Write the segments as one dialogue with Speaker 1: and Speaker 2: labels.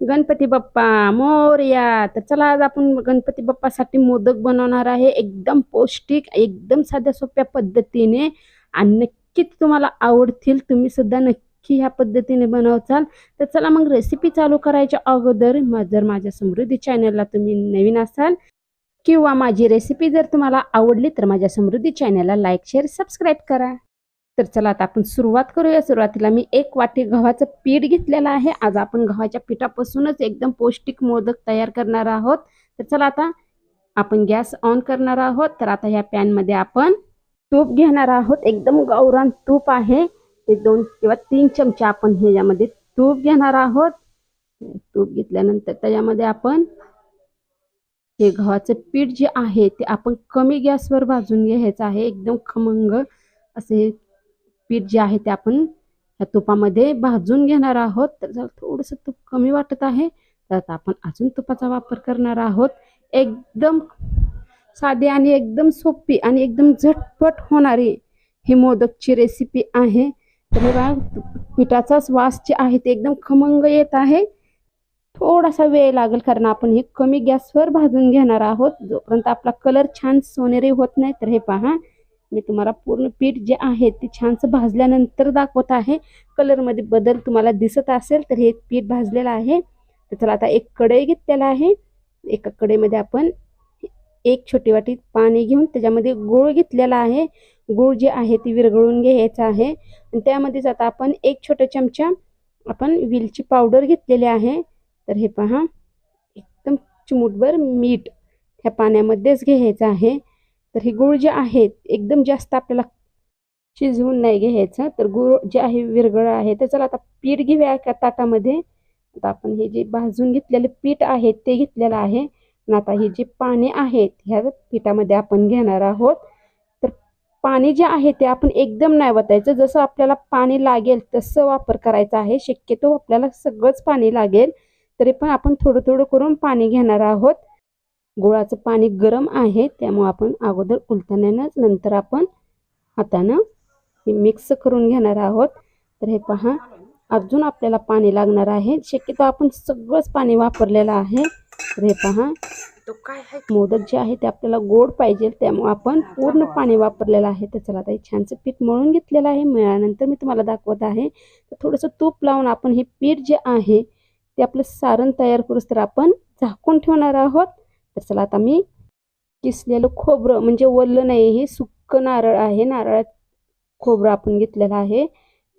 Speaker 1: गणपती बाप्पा मोरया. तर चला आज आपण गणपती बाप्पासाठी मोदक बनवणार आहे, एकदम पौष्टिक, एकदम साध्या सोप्या पद्धतीने आणि नक्कीच तुम्हाला आवडतील. तुम्ही सुद्धा नक्की ह्या पद्धतीने बनवचाल. तर चला मग रेसिपी चालू करायच्या अगोदर जर माझ्या समृद्धी चॅनलला तुम्ही नवीन असाल किंवा माझी रेसिपी जर तुम्हाला आवडली तर माझ्या समृद्धी चॅनलला लाईक शेअर सबस्क्राईब करा. तर चला आता आपण सुरुवात करूया. सुरुवातीला मी 1 वाटी गव्हाचं पीठ घेतलेलं आहे. आज आपण गव्हाच्या पिठापासूनच एकदम पौष्टिक मोदक तयार करणार आहोत. तर चला आता आपण गॅस ऑन करणार आहोत. तर आता ह्या पॅनमध्ये आपण तूप घेणार आहोत. एकदम गावरान तूप आहे. ते 2 किंवा 3 चमचे आपण ह्याच्यामध्ये तूप घेणार आहोत. तूप घेतल्यानंतर त्याच्यामध्ये आपण हे गव्हाचं पीठ जे आहे ते आपण कमी गॅसवर भाजून घ्यायचं आहे. एकदम खमंग असे पीठ जे आहे ते आपण या तुपामध्ये भाजून घेणार आहोत. तर जर थोडंसं तूप कमी वाटत आहे तर आता आपण अजून तुपाचा वापर करणार आहोत. एकदम साधी आणि एकदम सोपी आणि एकदम झटपट होणारी ही मोदकची रेसिपी आहे. तर हे बघा पिठाचाच वास जे आहे ते एकदम खमंग येत आहे. थोडासा वेळ लागेल कारण आपण हे कमी गॅसवर भाजून घेणार आहोत. जोपर्यंत आपला कलर छान सोनेरी होत नाही. तर हे पहा मी तुम्हाला पूर्ण पीठ जे आहे ते छानसं भाजल्यानंतर दाखवत आहे. कलरमध्ये बदल तुम्हाला दिसत असेल तर हे पीठ भाजलेलं आहे. तर चला आता एक कढई घेतलेला आहे. एका कढईमध्ये आपण 1 छोटी वाटी पाणी घेऊन त्याच्यामध्ये गूळ घेतलेला आहे. गूळ जे आहे ते विरघळून घ्यायचं आहे आणि त्यामध्येच आता आपण 1 छोटा चमचा आपण वेलची पावडर घेतलेली आहे. तर हे पहा एकदम चिमूटभर मीठ ह्या पाण्यामध्येच घ्यायचं आहे. तर हे गूळ जे आहे एकदम जास्त आपल्याला शिजवून नाही घ्यायचं. तर गूळ जे आहे विरघळ आहे. तर चला आता पीठ घेऊया एका ताटामध्ये. आता आपण हे जे भाजून घेतलेले पीठ आहे ते घेतलेलं आहे आणि आता हे जे पाणी आहेत ह्या पिठामध्ये आपण घेणार आहोत. तर पाणी जे आहे ते आपण एकदम नाही वतायचं. जसं आपल्याला पाणी लागेल तसं वापर करायचा आहे. शक्यतो आपल्याला सगळंच पाणी लागेल तरी पण आपण थोडं थोडं करून पाणी घेणार आहोत. गुळाचं पाणी गरम आहे त्यामुळे आपण अगोदर उलटण्यानंच नंतर आपण हातानं हे मिक्स करून घेणार आहोत. तर हे पहा अजून आपल्याला पाणी लागणार आहे. शक्यतो आपण सगळंच पाणी वापरलेलं आहे. तर हे पहा मोदक जे आहे ते आपल्याला गोड पाहिजे त्यामुळे आपण पूर्ण पाणी वापरलेलं आहे. तर चला आता हे छानसं पीठ मळून घेतलेलं आहे. मळल्यानंतर मी तुम्हाला दाखवत आहे. तर थोडंसं तूप लावून आपण हे पीठ जे आहे ते आपलं सारण तयार करूच तर आपण झाकून ठेवणार आहोत. तर चला आता मी किसलेलं खोबरं म्हणजे ओलं नाही हे सुक्कं नारळ आहे. नारळात खोबरं आपण घेतलेलं आहे.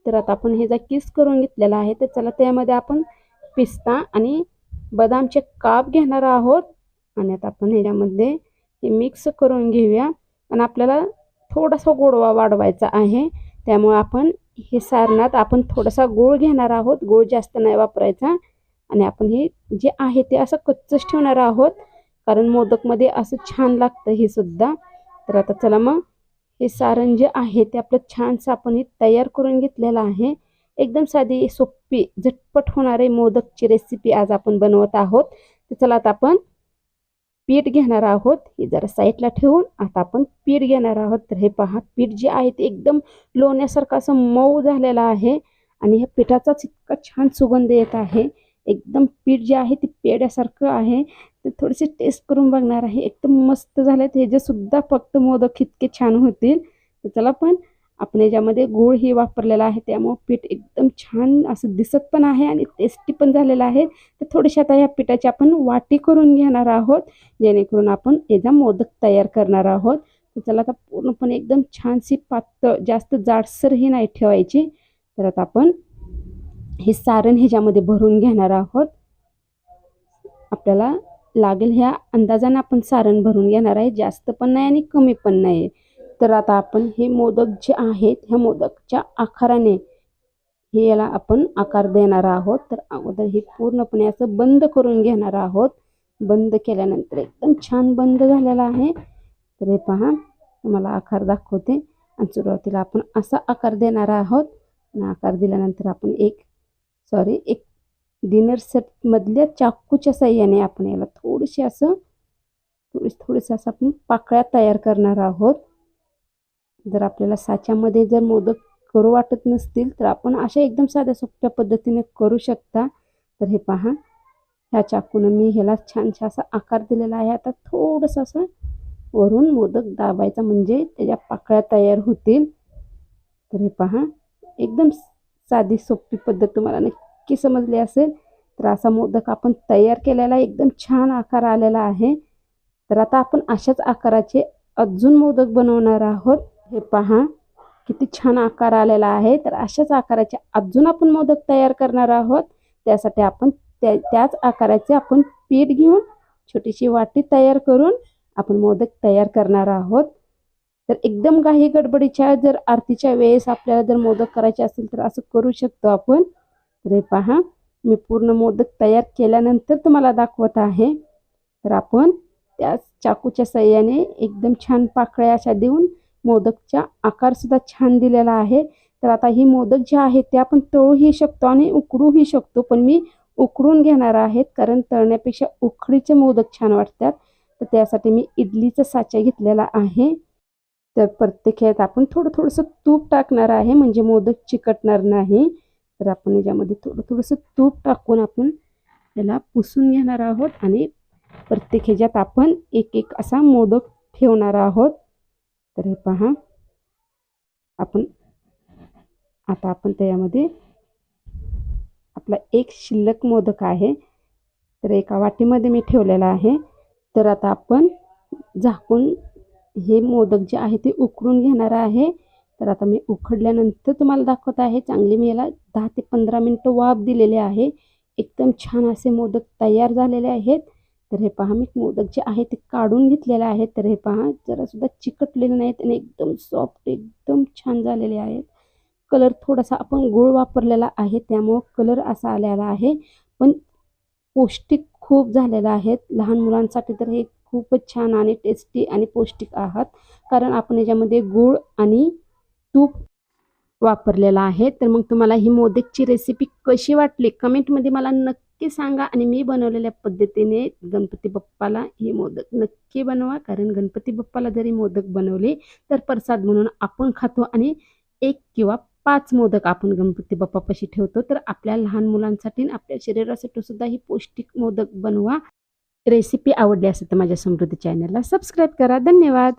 Speaker 1: तर आता आपण ह्याचा किस करून घेतलेला आहे. तर चला त्यामध्ये आपण पिस्ता आणि बदामचे काप घेणार आहोत आणि आता आपण ह्याच्यामध्ये हे मिक्स करून घेऊया. आणि आपल्याला थोडासा गोडवा वाढवायचा आहे त्यामुळे आपण हे सारणात आपण थोडासा गूळ घेणार आहोत. गूळ जास्त नाही वापरायचा आणि आपण हे जे आहे ते असं कच्चच ठेवणार आहोत कारण मोदकमध्ये असं छान लागतं हे सुद्धा. तर आता चला मग हे सारण जे आहे ते आपलं छानसं आपण हे तयार करून घेतलेलं आहे. एकदम साधी सोपी झटपट होणारे मोदकची रेसिपी आज आपण बनवत आहोत. तर चला आता आपण पीठ घेणार आहोत. हे जरा साईडला ठेवून आता आपण पीठ घेणार आहोत. तर हे पहा पीठ जे आहे ते एकदम लोण्यासारखं असं मऊ झालेलं आहे आणि ह्या पिठाचाच इतका छान सुगंध येत आहे. एकदम पीठ जे आहे ते पेड्यासारखं आहे. तर थोडेसे टेस्ट करून बघणार आहे. एकदम मस्त झाले. हे सुद्धा फक्त मोदक इतके छान होतील. तर चला पण आपण याच्यामध्ये गूळ ही वापरलेला आहे त्यामुळे पीठ एकदम छान असं दिसत पण आहे आणि टेस्टी पण झालेलं आहे. तर थोडेसे आता या पिठाची आपण वाटी करून घेणार आहोत जेणेकरून आपण याचा मोदक तयार करणार आहोत. तर चला आता पूर्णपणे एकदम छानशी पातळ जास्त जाडसरही नाही ठेवायची. तर आता आपण हे सारण ह्याच्यामध्ये भरून घेणार आहोत. आपल्याला लागेल ह्या अंदाजाने आपण सारण भरून घेणार आहे. जास्त पण नाही आणि कमी पण नाही. तर आता आपण हे मोदक जे आहेत ह्या मोदकच्या आकाराने हे याला आपण आकार देणार आहोत. तर अगोदर हे पूर्णपणे असं बंद करून घेणार आहोत. बंद केल्यानंतर एकदम छान बंद झालेला आहे. तर हे पहा तुम्हाला आकार दाखवते आणि सुरुवातीला आपण असा आकार देणार आहोत आणि आकार दिल्यानंतर आपण एक डिनर सेट मधल्या चाकूच्या साह्याने आपण याला थोडीशी असं आपण पाकळ्या तयार करणार आहोत. जर आपल्याला साच्यामध्ये जर मोदक करू वाटत नसतील तर आपण अशा एकदम साध्या सोप्या पद्धतीने करू शकता. तर हे पहा ह्या चाकून मी ह्याला छानसा असा आकार दिलेला आहे. आता थोडंसं असं वरून मोदक दाबायचा म्हणजे त्याच्या पाकळ्या तयार होतील. तर हे पहा, एकदम साधी सोपी पद्धत तुम्हाला नक्की समजली असेल. तर असा मोदक आपण तयार केलेला एकदम छान आकार आलेला आहे. तर आता आपण अशाच आकाराचे अजून मोदक बनवणार आहोत. हे पहा किती छान आकार आलेला आहे. तर अशाच आकाराचे अजून आपण मोदक तयार करणार आहोत. त्यासाठी आपण त्याच आकाराचे आपण पीठ घेऊन छोटीशी वाटी तयार करून आपण मोदक तयार करणार आहोत. तर एकदम घाई गडबडीच्या जर आरतीच्या वेळेस आपल्याला जर मोदक करायचे असेल तर असं करू शकतो आपण. तर हे पहा, मी पूर्ण मोदक तयार केल्यानंतर तुम्हाला दाखवत आहे. तर आपण त्या चाकूच्या साहाय्याने एकदम छान पाकळ्या अशा देऊन मोदकचा आकार सुद्धा छान दिलेला आहे. तर आता ही मोदक जे आहेत ते आपण तळूही शकतो आणि उकडूही शकतो, पण मी उकडून घेणार आहेत कारण तळण्यापेक्षा उकडीचे मोदक छान वाटतात. तर त्यासाठी मी इडलीचा साचा घेतलेला आहे. तर प्रत्येक ह्यात आपण थोडंसं तूप टाकणार आहे म्हणजे मोदक चिकटणार नाही. तर आपण याच्यामध्ये थोडंसं तूप टाकून आपण याला पुसून घेणार आहोत आणि प्रत्येक ह्याच्यात आपण एक असा मोदक ठेवणार आहोत. तर हे पहा, आता आपण त्यामध्ये आपला एक शिल्लक मोदक आहे तर एका वाटीमध्ये मी ठेवलेला आहे. तर आता आपण झाकून हे मोदक जे आहे ते उकडून घेणार आहे. तर आता मी उकडल्यानंतर तुम्हाला दाखवत आहे. चांगली मी याला 10 ते 15 मिनिटं वाफ दिलेले आहे. एकदम छान असे मोदक तयार झालेले आहेत. तर हे पहा, मी मोदक जे आहे ते काढून घेतलेले आहेत. तर हे पहा, जरासुद्धा चिकटलेले नाहीत आणि एकदम सॉफ्ट एकदम छान झालेले आहेत. कलर थोडासा आपण गूळ वापरलेला आहे त्यामुळं कलर असा आलेला आहे, पण पौष्टिक खूप झालेला आहे. लहान मुलांसाठी तर हे खूपच छान आणि टेस्टी आणि पौष्टिक आहात कारण आपण याच्यामध्ये गूळ आणि तूप वापरलेला आहे. तर मग तुम्हाला ही मोदकची रेसिपी कशी वाटली कमेंटमध्ये मला नक्की सांगा आणि मी बनवलेल्या पद्धतीने गणपती बाप्पाला ही मोदक नक्की बनवा कारण गणपती बाप्पाला जरी मोदक बनवले तर प्रसाद म्हणून आपण खातो आणि 1 किंवा 5 मोदक आपण गणपती बाप्पापाशी ठेवतो. तर आपल्या लहान मुलांसाठी आपल्या शरीरासाठी सुद्धा ही पौष्टिक मोदक बनवा. रेसिपी आवडली असेल तर माझ्या समृद्धी चॅनलला सबस्क्राईब करा. धन्यवाद.